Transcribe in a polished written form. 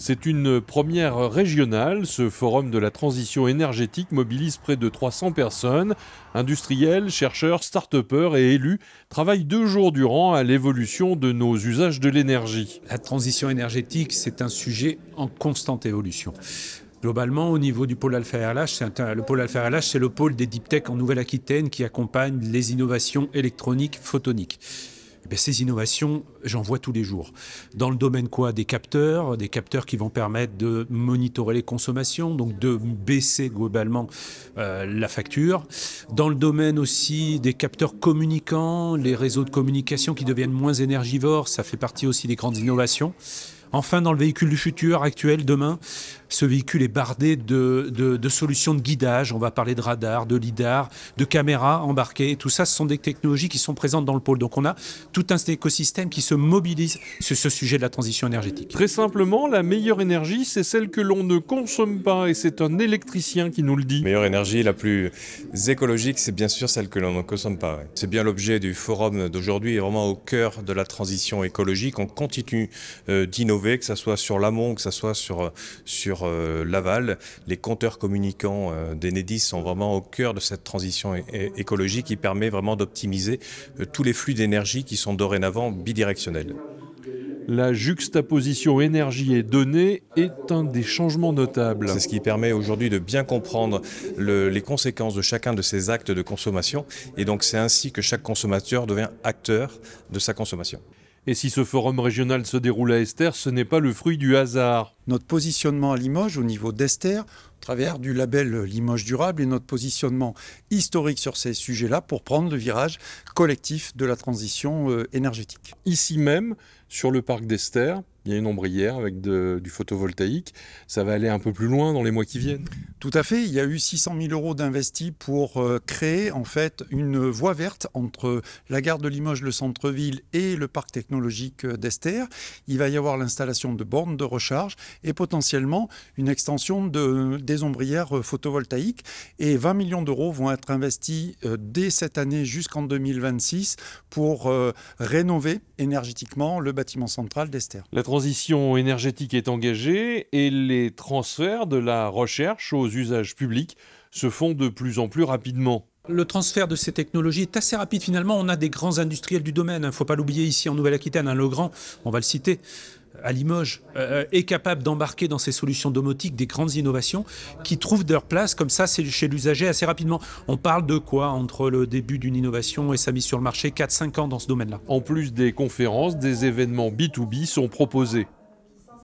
C'est une première régionale. Ce forum de la transition énergétique mobilise près de 300 personnes. Industriels, chercheurs, start-upers et élus travaillent 2 jours durant à l'évolution de nos usages de l'énergie. La transition énergétique, c'est un sujet en constante évolution. Globalement, au niveau du pôle Alpha RH, le pôle Alpha RH, c'est le pôle des deep tech en Nouvelle-Aquitaine qui accompagne les innovations électroniques photoniques. Ces innovations, j'en vois tous les jours. Dans le domaine des capteurs qui vont permettre de monitorer les consommations, donc de baisser globalement la facture. Dans le domaine aussi des capteurs communicants, les réseaux de communication qui deviennent moins énergivores, ça fait partie aussi des grandes innovations. Enfin, dans le véhicule du futur, actuel, demain, ce véhicule est bardé de solutions de guidage. On va parler de radar, de lidar, de caméras embarquées. Tout ça, ce sont des technologies qui sont présentes dans le pôle. Donc on a tout un écosystème qui se mobilise sur ce sujet de la transition énergétique. Très simplement, la meilleure énergie, c'est celle que l'on ne consomme pas. Et c'est un électricien qui nous le dit. La meilleure énergie, la plus écologique, c'est bien sûr celle que l'on ne consomme pas. Ouais. C'est bien l'objet du forum d'aujourd'hui, vraiment au cœur de la transition écologique. On continue d'innover, que ce soit sur l'amont, que ce soit sur l'aval. Les compteurs communicants d'Enedis sont vraiment au cœur de cette transition écologique qui permet vraiment d'optimiser tous les flux d'énergie qui sont dorénavant bidirectionnels. La juxtaposition énergie et données est un des changements notables. C'est ce qui permet aujourd'hui de bien comprendre les conséquences de chacun de ces actes de consommation. Et donc c'est ainsi que chaque consommateur devient acteur de sa consommation. Et si ce forum régional se déroule à Esther, ce n'est pas le fruit du hasard. Notre positionnement à Limoges au niveau d'Esther, au travers du label Limoges Durable, et notre positionnement historique sur ces sujets-là pour prendre le virage collectif de la transition énergétique. Ici même, sur le parc d'Esther, il y a une ombrière avec du photovoltaïque. Ça va aller un peu plus loin dans les mois qui viennent. Tout à fait. Il y a eu 600 000 € d'investis pour créer en fait une voie verte entre la gare de Limoges, le centre-ville et le parc technologique d'Esther. Il va y avoir l'installation de bornes de recharge et potentiellement une extension des ombrières photovoltaïques. Et 20 millions d'euros vont être investis dès cette année jusqu'en 2026 pour rénover énergétiquement le bâtiment central d'Esther. La transition énergétique est engagée et les transferts de la recherche aux usages publics se font de plus en plus rapidement. Le transfert de ces technologies est assez rapide finalement. On a des grands industriels du domaine. Il ne faut pas l'oublier ici en Nouvelle-Aquitaine. Legrand, on va le citer, à Limoges, est capable d'embarquer dans ces solutions domotiques des grandes innovations qui trouvent leur place comme ça chez l'usager assez rapidement. On parle de quoi entre le début d'une innovation et sa mise sur le marché, 4-5 ans dans ce domaine-là. En plus des conférences, des événements B2B sont proposés.